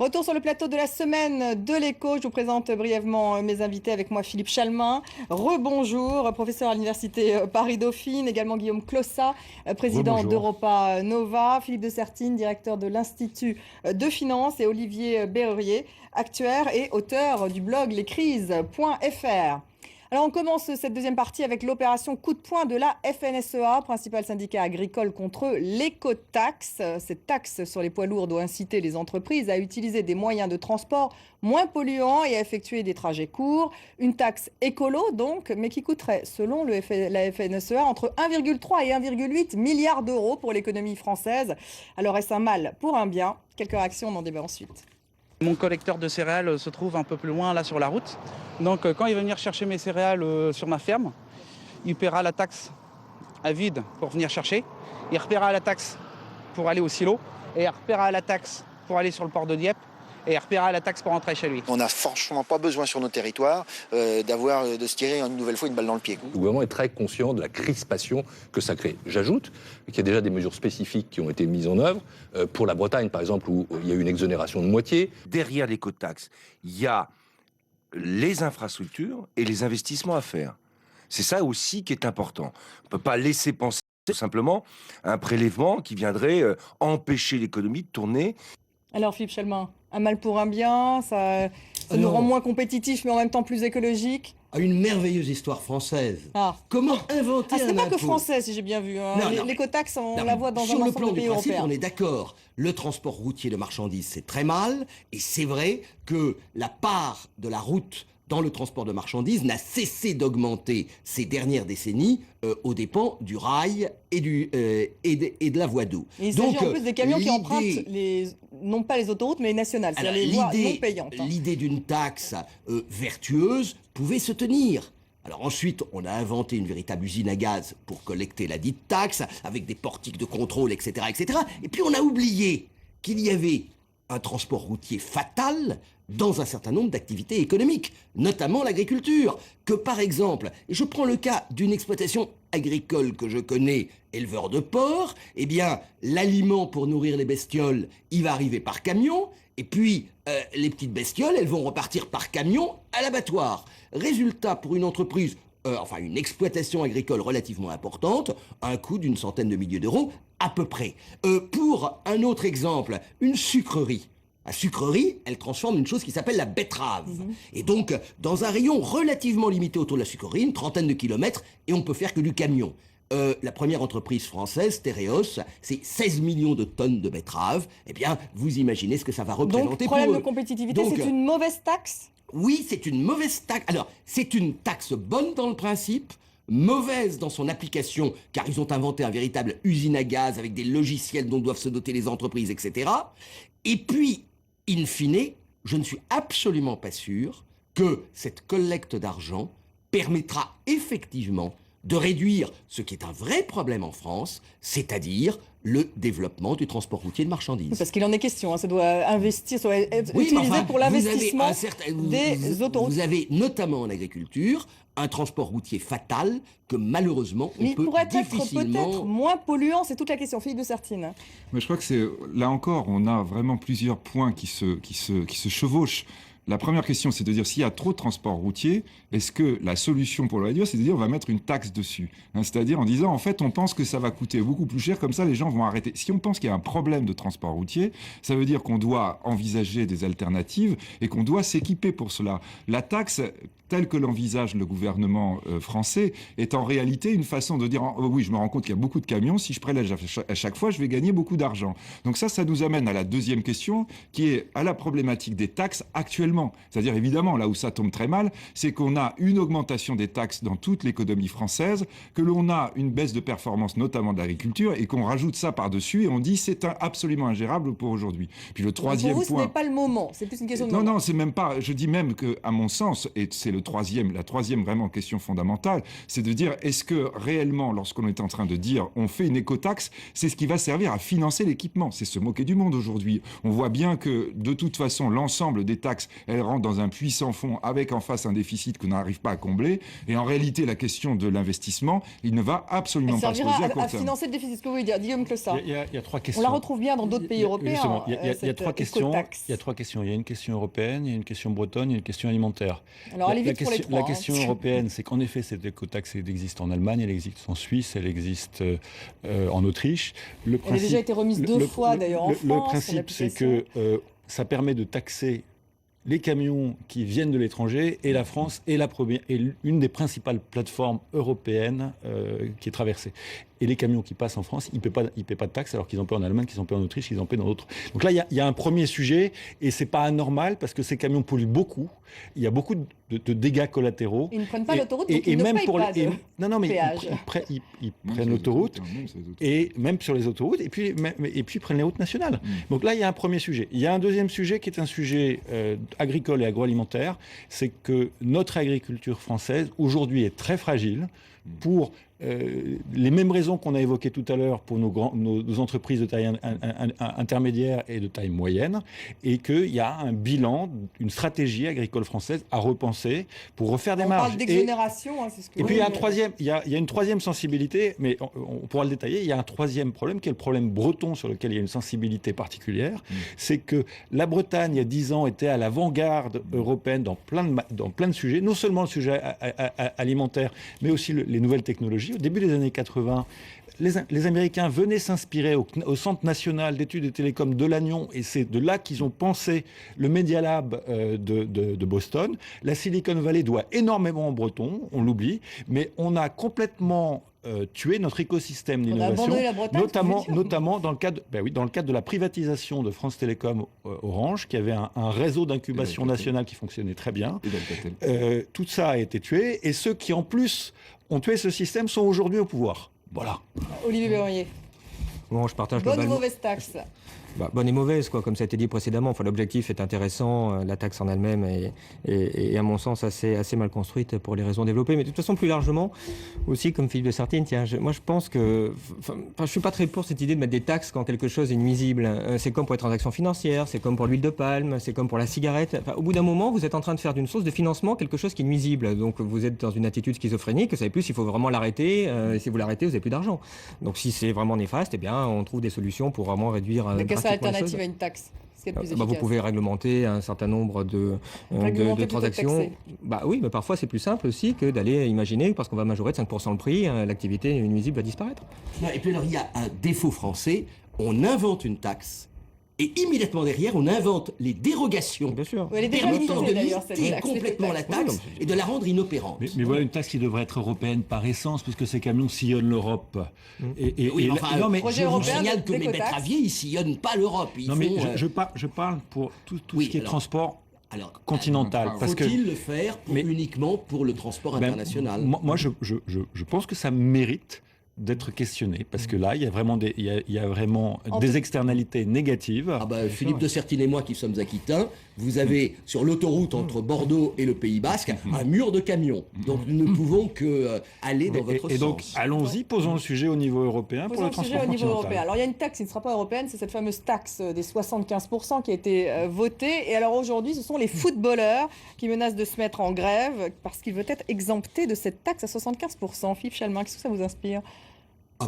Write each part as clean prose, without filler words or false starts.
Retour sur le plateau de la semaine de l'Écho. Je vous présente brièvement mes invités. Avec moi, Philippe Chalmin. Rebonjour, professeur à l'Université Paris-Dauphine. Également Guillaume Clossat, président d'Europa Nova. Philippe de Sertine, directeur de l'Institut de Finance. Et Olivier Bérurier, actuaire et auteur du blog lescrises.fr. Alors on commence cette deuxième partie avec l'opération coup de poing de la FNSEA, principal syndicat agricole contre l'écotaxe. Cette taxe sur les poids lourds doit inciter les entreprises à utiliser des moyens de transport moins polluants et à effectuer des trajets courts. Une taxe écolo donc, mais qui coûterait, selon la FNSEA, entre 1,3 et 1,8 milliards d'euros pour l'économie française. Alors est-ce un mal pour un bien? Quelques réactions, on en débat ensuite. Mon collecteur de céréales se trouve un peu plus loin, là, sur la route. Donc, quand il va venir chercher mes céréales sur ma ferme, il paiera la taxe à vide pour venir chercher. Il repaiera la taxe pour aller au silo. Et il repaiera la taxe pour aller sur le port de Dieppe. Et il repaiera la taxe pour rentrer chez lui. On n'a franchement pas besoin sur nos territoires de se tirer une nouvelle fois une balle dans le pied. Le gouvernement est très conscient de la crispation que ça crée. J'ajoute qu'il y a déjà des mesures spécifiques qui ont été mises en œuvre. Pour la Bretagne, par exemple, où il y a eu une exonération de moitié. Derrière l'écotaxe, il y a les infrastructures et les investissements à faire. C'est ça aussi qui est important. On ne peut pas laisser penser tout simplement à un prélèvement qui viendrait empêcher l'économie de tourner. Alors Philippe Chalmin, un mal pour un bien, ça nous rend moins compétitifs mais en même temps plus écologiques. Une merveilleuse histoire française. Comment inventer un impôt? C'est pas que français, si j'ai bien vu. L'écotaxe, on la voit dans un ensemble de pays européens. On est d'accord. Le transport routier de marchandises, c'est très mal. Et c'est vrai que la part de la route dans le transport de marchandises n'a cessé d'augmenter ces dernières décennies aux dépens du rail et de la voie d'eau. Il s'agit en plus des camions qui empruntent non pas les autoroutes, mais les nationales, c'est-à-dire les voies non payantes. L'idée d'une taxe vertueuse pouvait se tenir. Alors ensuite, on a inventé une véritable usine à gaz pour collecter la dite taxe, avec des portiques de contrôle, etc., etc. Et puis on a oublié qu'il y avait un transport routier fatal dans un certain nombre d'activités économiques, notamment l'agriculture, que par exemple, et je prends le cas d'une exploitation agricole que je connais, éleveur de porc, eh bien, l'aliment pour nourrir les bestioles, il va arriver par camion, et puis les petites bestioles, elles vont repartir par camion à l'abattoir. Résultat, pour une entreprise, une exploitation agricole relativement importante, un coût d'une centaine de milliers d'euros, à peu près. Pour un autre exemple, une sucrerie. La sucrerie, elle transforme une chose qui s'appelle la betterave. Et donc, dans un rayon relativement limité autour de la sucrerie, une trentaine de kilomètres, et on peut faire que du camion. La première entreprise française, Tereos, c'est 16 millions de tonnes de betteraves. Eh bien, vous imaginez ce que ça va représenter pour eux. Donc, problème de compétitivité, c'est une mauvaise taxe? Oui, c'est une mauvaise taxe. Alors, c'est une taxe bonne dans le principe, mauvaise dans son application, car ils ont inventé un véritable usine à gaz avec des logiciels dont doivent se doter les entreprises, etc. Et puis, in fine, je ne suis absolument pas sûr que cette collecte d'argent permettra effectivement de réduire ce qui est un vrai problème en France, c'est-à-dire le développement du transport routier de marchandises. Parce qu'il en est question, ça doit investir, ça doit être utilisé pour l'investissement des autoroutes. Vous avez notamment en agriculture un transport routier fatal que malheureusement on peut difficilement... Il pourrait être peut-être moins polluant, c'est toute la question. Philippe de Sertine. Mais je crois que c'est là encore, on a vraiment plusieurs points qui se chevauchent. La première question, c'est de dire s'il y a trop de transport routier, est-ce que la solution pour le réduire, c'est de dire on va mettre une taxe dessus, c'est-à-dire en disant en fait on pense que ça va coûter beaucoup plus cher, comme ça les gens vont arrêter. Si on pense qu'il y a un problème de transport routier, ça veut dire qu'on doit envisager des alternatives et qu'on doit s'équiper pour cela. La taxe telle que l'envisage le gouvernement français est en réalité une façon de dire oui, je me rends compte qu'il y a beaucoup de camions, si je prélève à chaque fois, je vais gagner beaucoup d'argent. Donc ça nous amène à la deuxième question qui est à la problématique des taxes actuellement. C'est-à-dire évidemment là où ça tombe très mal, c'est qu'on a une augmentation des taxes dans toute l'économie française, que l'on a une baisse de performance notamment de l'agriculture et qu'on rajoute ça par-dessus et on dit c'est absolument ingérable pour aujourd'hui. Puis le troisième point... Pour vous, ce n'est pas le moment, c'est plus une question de moment. Non, c'est même pas... Je dis même qu'à mon sens, et c'est la troisième vraiment question fondamentale, c'est de dire est-ce que réellement, lorsqu'on est en train de dire on fait une écotaxe, c'est ce qui va servir à financer l'équipement. C'est se moquer du monde aujourd'hui. On voit bien que de toute façon, l'ensemble des taxes elle rentre dans un puits sans fond avec en face un déficit qu'on n'arrive pas à combler. Et en réalité, la question de l'investissement, il ne va absolument pas se poser à court à terme. financer le déficit. Ce que vous voulez dire, Guillaume Clossard. Il y a trois questions. On la retrouve bien dans d'autres pays européens. Justement, il y a cette trois questions. écotaxe. Il y a trois questions. Il y a une question européenne, il y a une question bretonne, il y a une question alimentaire. Alors allez vite pour les trois. La question européenne, c'est qu'en effet, cette écotaxe elle existe en Allemagne, elle existe en Suisse, elle existe en Autriche. Elle a déjà été remise deux fois d'ailleurs en France. Le principe, c'est que ça permet de taxer les camions qui viennent de l'étranger, et la France est une des principales plateformes européennes qui est traversée. Et les camions qui passent en France, ils ne paient pas de taxes, alors qu'ils en paient en Allemagne, qu'ils en paient en Autriche, qu'ils en paient dans d'autres. Donc là, il y a un premier sujet, et ce n'est pas anormal, parce que ces camions polluent beaucoup. Il y a beaucoup de dégâts collatéraux. Ils ne prennent pas l'autoroute, donc ils ne payent pas de péage. Ils prennent l'autoroute, et même sur les autoroutes, et puis ils prennent les routes nationales. Donc là, il y a un premier sujet. Il y a un deuxième sujet qui est un sujet agricole et agroalimentaire, c'est que notre agriculture française, aujourd'hui, est très fragile pour les mêmes raisons qu'on a évoquées tout à l'heure pour nos entreprises de taille intermédiaire et de taille moyenne, et qu'il y a un bilan, une stratégie agricole française à repenser pour refaire des marges. On parle d'exonération, c'est ce que et puis il y a une troisième sensibilité, mais on pourra le détailler, il y a un troisième problème qui est le problème breton sur lequel il y a une sensibilité particulière, c'est que la Bretagne, il y a 10 ans, était à l'avant-garde européenne dans plein de sujets, non seulement le sujet alimentaire, mais aussi les nouvelles technologies. Au début des années 80, les Américains venaient s'inspirer au Centre national d'études et télécoms de Lannion, et c'est de là qu'ils ont pensé le Media Lab de Boston. La Silicon Valley doit énormément aux Bretons, on l'oublie, mais on a complètement tué notre écosystème d'innovation, notamment dans le cadre de la privatisation de France Télécom Orange, qui avait un réseau d'incubation national qui fonctionnait très bien. Tout ça a été tué, et ceux qui en plus ont tué ce système sont aujourd'hui au pouvoir. Voilà. Olivier Berruyer. Bon, je partage Bonne ou mauvaise taxe? Bonne et mauvaise, comme ça a été dit précédemment. Enfin, l'objectif est intéressant, la taxe en elle-même est à mon sens assez mal construite pour les raisons développées. Mais de toute façon, plus largement, aussi, comme Philippe de Sartine, moi je pense que... je suis pas très pour cette idée de mettre des taxes quand quelque chose est nuisible. C'est comme pour les transactions financières, c'est comme pour l'huile de palme, c'est comme pour la cigarette. Enfin, au bout d'un moment, vous êtes en train de faire d'une source de financement quelque chose qui est nuisible. Donc vous êtes dans une attitude schizophrénique, vous savez plus s'il faut vraiment l'arrêter. Et si vous l'arrêtez, vous n'avez plus d'argent. Donc si c'est vraiment néfaste, eh bien, on trouve des solutions pour vraiment réduire... alternative à une taxe, ce qui est le plus efficace. Vous pouvez réglementer un certain nombre de transactions. Oui, mais parfois c'est plus simple aussi que d'aller imaginer, parce qu'on va majorer de 5% le prix, l'activité nuisible va disparaître. Et puis alors il y a un défaut français, on invente une taxe, et immédiatement derrière, on invente les dérogations. Bien sûr. Elle est déjà limitée d'ailleurs, cette taxe. Complètement la taxe et de la rendre inopérante. Mais voilà une taxe qui devrait être européenne par essence, puisque ces camions sillonnent l'Europe. Je vous signale que les betteraviers, ils sillonnent pas l'Europe. Je parle pour tout ce qui est transport continental. Faut-il le faire uniquement pour le transport international? Moi, je pense que ça mérite d'être questionné, parce que là, il y a vraiment des externalités négatives. Philippe de Sertine et moi qui sommes aquitains, vous avez sur l'autoroute entre Bordeaux et le Pays Basque un mur de camions. Donc nous ne pouvons que aller dans votre sens. Et donc allons-y, posons le sujet au niveau européen pour le transport continental. Alors il y a une taxe qui ne sera pas européenne, c'est cette fameuse taxe des 75% qui a été votée. Et alors aujourd'hui, ce sont les footballeurs qui menacent de se mettre en grève parce qu'ils veulent être exemptés de cette taxe à 75%. Philippe Chalmin, qu'est-ce que ça vous inspire ?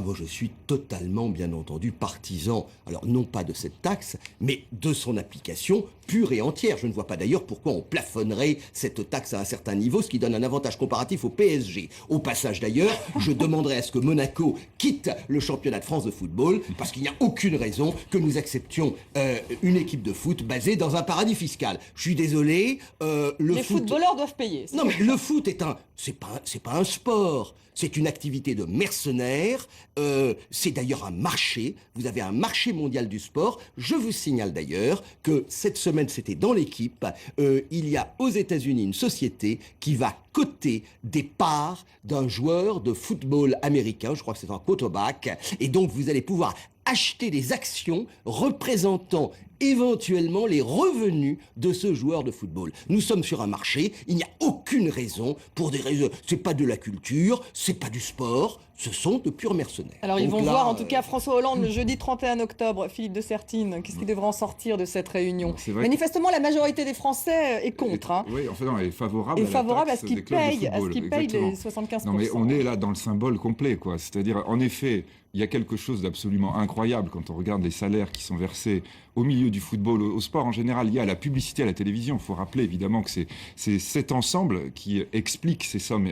Moi, je suis totalement, bien entendu, partisan, alors non pas de cette taxe, mais de son application pure et entière. Je ne vois pas d'ailleurs pourquoi on plafonnerait cette taxe à un certain niveau, ce qui donne un avantage comparatif au PSG. Au passage d'ailleurs, je demanderai à ce que Monaco quitte le championnat de France de football, parce qu'il n'y a aucune raison que nous acceptions une équipe de foot basée dans un paradis fiscal. Je suis désolé, les footballeurs doivent payer. Non, mais le foot c'est pas un sport. C'est une activité de mercenaires, c'est d'ailleurs un marché, vous avez un marché mondial du sport. Je vous signale d'ailleurs que cette semaine, c'était dans l'équipe, il y a aux États-Unis une société qui va coter des parts d'un joueur de football américain, je crois que c'est un quarterback, et donc vous allez pouvoir acheter des actions représentant éventuellement les revenus de ce joueur de football. Nous sommes sur un marché, il n'y a aucune raison, pour des raisons, c'est pas de la culture, c'est pas du sport, ce sont de purs mercenaires. Alors ils Donc vont là, voir en tout cas François Hollande le jeudi 31 octobre, Philippe de Sertine, qu'est-ce qui devrait en sortir de cette réunion? C'est vrai Manifestement, la majorité des Français est contre. Hein. Oui, enfin non, elle est favorable, Et favorable à la taxe ce qu'ils des clubs de payent, football, exactement. les 75%. Non mais on est là dans le symbole complet, quoi. C'est-à-dire, en effet, il y a quelque chose d'absolument incroyable quand on regarde les salaires qui sont versés au milieu du football, au sport en général, lié à la publicité, à la télévision. Il faut rappeler évidemment que c'est cet ensemble qui explique ces sommes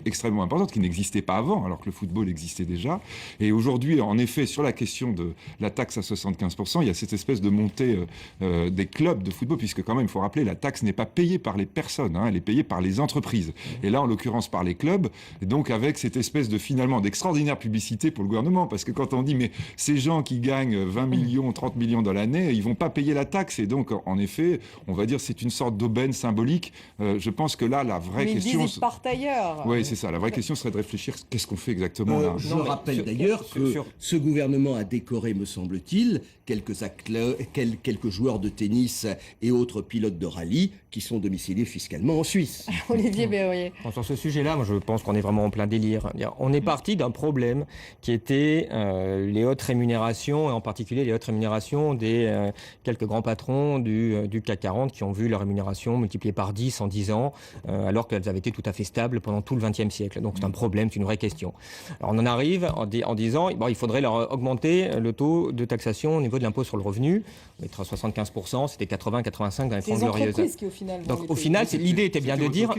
extrêmement importantes qui n'existaient pas avant, alors que le football existait déjà. Et aujourd'hui, en effet, sur la question de la taxe à 75%, il y a cette espèce de montée des clubs de football, puisque quand même, il faut rappeler, la taxe n'est pas payée par les personnes, hein, elle est payée par les entreprises. Et là, en l'occurrence, par les clubs, et donc avec cette espèce de, finalement, d'extraordinaire publicité pour le gouvernement, parce que quand on dit, mais ces gens qui gagnent 20 millions, 30 millions dans l'année, ils vont pas payer la taxe. Et donc, en effet, on va dire, c'est une sorte d'aubaine symbolique. Je pense que là, la vraie question... Ils partent ailleurs. Oui, c'est ça. La vraie question serait de réfléchir, qu'est-ce qu'on fait exactement là? Je rappelle d'ailleurs que ce gouvernement a décoré, me semble-t-il, quelques joueurs de tennis et autres pilotes de rallye qui sont domiciliés fiscalement en Suisse. Olivier Berruyer. Sur ce sujet-là, moi je pense qu'on est vraiment en plein délire. On est parti d'un problème qui était les hautes rémunérations, et en particulier les hautes rémunérations des quelques grands patrons du CAC 40 qui ont vu leur rémunération multipliée par 10 en 10 ans, alors qu'elles avaient été tout à fait stables pendant tout le XXe siècle. Donc c'est un problème, c'est une vraie question. Alors on en arrive en disant il faudrait leur augmenter le taux de taxation au niveau de l'impôt sur le revenu, mettre à 75%, c'était 80-85 dans les Francs glorieuses. Qui, au final, donc au final, l'idée était bien de dire,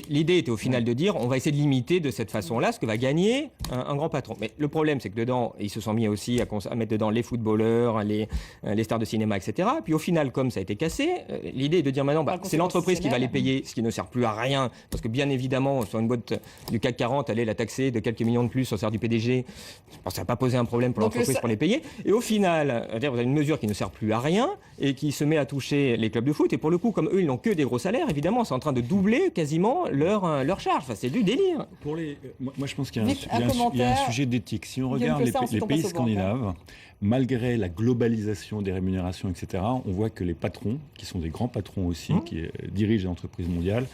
l'idée était au final de dire, on va essayer de limiter de cette façon-là ce que va gagner un grand patron. Mais le problème, c'est que dedans, ils se sont mis aussi à mettre dedans les footballeurs, les stars de cinéma, etc. Puis au final, comme ça a été cassé, l'idée est de dire maintenant, c'est l'entreprise qui va les payer, ce qui ne sert plus à rien, parce que bien évidemment, sur une boîte du CAC 40, aller la taxer de quelques millions de plus au salaire du PDG, je pense que ça n'a pas posé un problème pour l'entreprise pour les payer. Et au final, vous avez une mesure qui ne sert plus à rien et qui se met à toucher les clubs de foot. Et pour le coup, comme eux, ils n'ont que des gros salaires, évidemment, c'est en train de doubler quasiment leur charge. Enfin, c'est du délire. Moi, je pense qu'il y a un sujet d'éthique. Si on regarde les pays scandinaves, malgré la globalisation des rémunérations, etc., on voit que les patrons, qui sont des grands patrons aussi, qui dirigent les entreprises mondiales,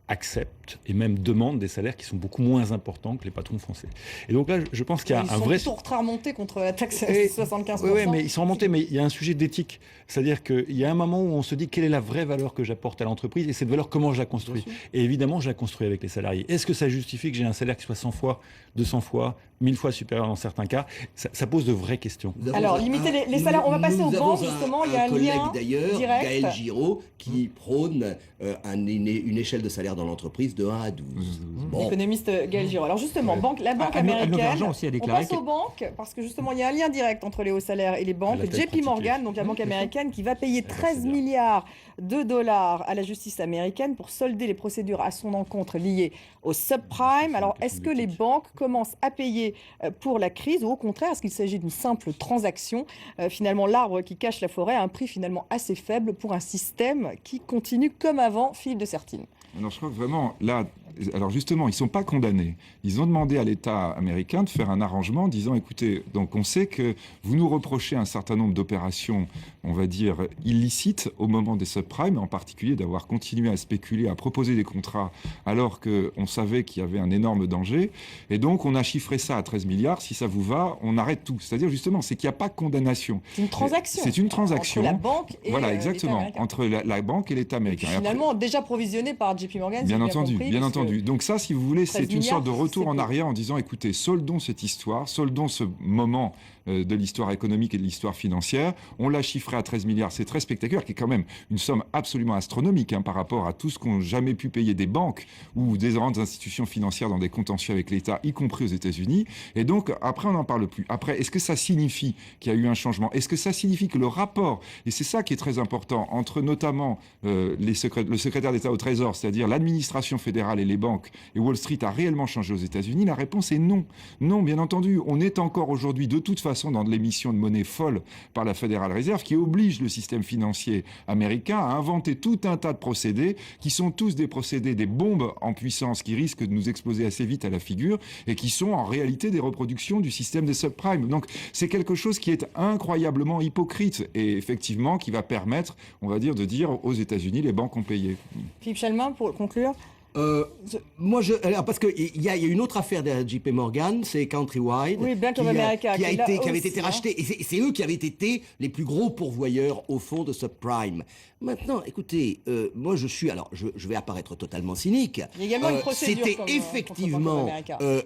acceptent et même demandent des salaires qui sont beaucoup moins importants que les patrons français. Et donc là, je pense qu'il y a un vrai... Ils sont toujours remontés contre la taxe à 75%. Oui, mais ils sont remontés, mais il y a un sujet d'éthique. C'est-à-dire qu'il y a un moment où on se dit quelle est la vraie valeur que j'apporte à l'entreprise et cette valeur, comment je la construis. Et évidemment, je la construis avec les salariés. Est-ce que ça justifie que j'ai un salaire qui soit 100 fois, 200 fois, 1000 fois supérieur dans certains cas? Ça pose de vraies questions. Alors, limiter les salaires, on va passer aux banques, justement. Il y a un lien d'ailleurs, direct. Gaël Giraud, qui prône une échelle de salaire dans l'entreprise de 1 à 12. Bon. L'économiste Gaël Giraud. Alors justement, la banque américaine, aussi a on passe aux banques, parce que justement, il y a un lien direct entre les hauts salaires et les banques. JP Morgan, donc la banque américaine, qui va payer 13 milliards de dollars à la justice américaine pour solder les procédures à son encontre liées au subprime. Alors, est-ce que les banques commencent à payer pour la crise ou au contraire, est-ce qu'il s'agit d'une simple transaction? Finalement, l'arbre qui cache la forêt a un prix finalement assez faible pour un système qui continue comme avant, Philippe de Sertine. Alors je crois que vraiment, là, alors justement, ils ne sont pas condamnés. Ils ont demandé à l'État américain de faire un arrangement en disant, écoutez, donc on sait que vous nous reprochez un certain nombre d'opérations, on va dire, illicites au moment des subprimes, en particulier d'avoir continué à spéculer, à proposer des contrats alors qu'on savait qu'il y avait un énorme danger. Et donc on a chiffré ça à 13 milliards. Si ça vous va, on arrête tout. C'est-à-dire justement, c'est qu'il n'y a pas de condamnation. C'est une transaction. C'est une transaction. Entre la banque et voilà, exactement, entre la banque et l'État américain. Et finalement, après, déjà provisionné par JP Morgan. Bien entendu, bien entendu. Donc ça, si vous voulez, c'est une sorte de retour en arrière en disant, écoutez, soldons cette histoire, soldons ce moment de l'histoire économique et de l'histoire financière. On l'a chiffré à 13 milliards, c'est très spectaculaire, qui est quand même une somme absolument astronomique par rapport à tout ce qu'ont jamais pu payer des banques ou des grandes institutions financières dans des contentieux avec l'État, y compris aux États-Unis. Et donc, après, on n'en parle plus. Après, est-ce que ça signifie qu'il y a eu un changement? Est-ce que ça signifie que le rapport, et c'est ça qui est très important, entre notamment le secrétaire d'État au Trésor, c'est-à-dire l'administration fédérale et les banques, et Wall Street a réellement changé aux États-Unis? La réponse est non. Non, bien entendu. On est encore aujourd'hui, de toute façon, façon dans de l'émission de monnaie folle par la Federal Reserve qui oblige le système financier américain à inventer tout un tas de procédés qui sont tous des procédés, des bombes en puissance qui risquent de nous exploser assez vite à la figure et qui sont en réalité des reproductions du système des subprimes. Donc c'est quelque chose qui est incroyablement hypocrite et effectivement qui va permettre, on va dire, de dire aux États-Unis les banques ont payé. Philippe Chalmin, pour conclure. Alors, parce qu'il y a une autre affaire de JP Morgan, c'est Countrywide, oui, Bank of America, qui avait été racheté. Et c'est eux qui avaient été les plus gros pourvoyeurs, au fond, de subprime. Maintenant, écoutez, moi je vais apparaître totalement cynique. Il y a également une procédure c'était effectivement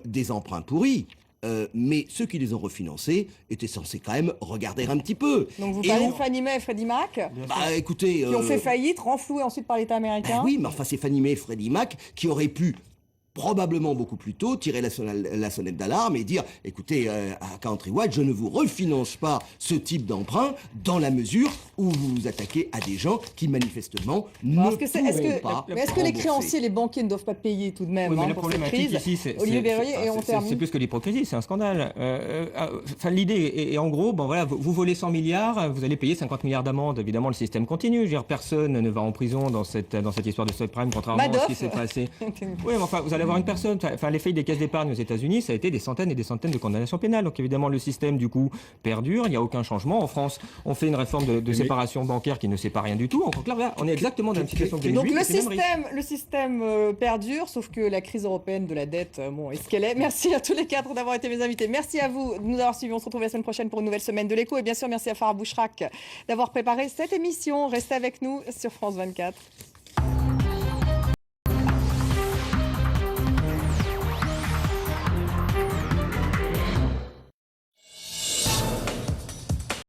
des emprunts pourris. Mais ceux qui les ont refinancés étaient censés quand même regarder un petit peu. Donc vous parlez de Fannie Mae et Freddie Mac, écoutez, qui ont fait faillite, renfloués ensuite par l'État américain. Oui, mais enfin c'est Fannie Mae et Freddie Mac qui auraient pu probablement beaucoup plus tôt tirer la sonnette d'alarme et dire écoutez, à Countrywide, je ne vous refinance pas ce type d'emprunt dans la mesure où vous vous attaquez à des gens qui manifestement ne pourront pas. Mais est-ce que les créanciers, les banquiers ne doivent pas payer tout de même pour cette crise? Olivier Berruyer, et on termine. C'est plus que l'hypocrisie, c'est un scandale. Enfin, l'idée est en gros, bon voilà, vous volez 100 milliards, vous allez payer 50 milliards d'amende. Évidemment, le système continue. Je veux dire, personne ne va en prison dans cette histoire de subprime, contrairement à ce qui s'est passé. Oui, mais enfin, vous allez avoir une personne. Enfin, les faillites des caisses d'épargne aux États-Unis, ça a été des centaines et des centaines de condamnations pénales. Donc évidemment, le système du coup perdure. Il n'y a aucun changement. En France, on fait une réforme de séparation bancaire qui ne sépare rien du tout. Donc là, on est exactement dans la même situation que donc le système perdure, sauf que la crise européenne de la dette, est ce qu'elle est. Merci à tous les quatre d'avoir été mes invités. Merci à vous de nous avoir suivis. On se retrouve la semaine prochaine pour une nouvelle semaine de l'écho. Et bien sûr, merci à Farah Bouchrak d'avoir préparé cette émission. Restez avec nous sur France 24.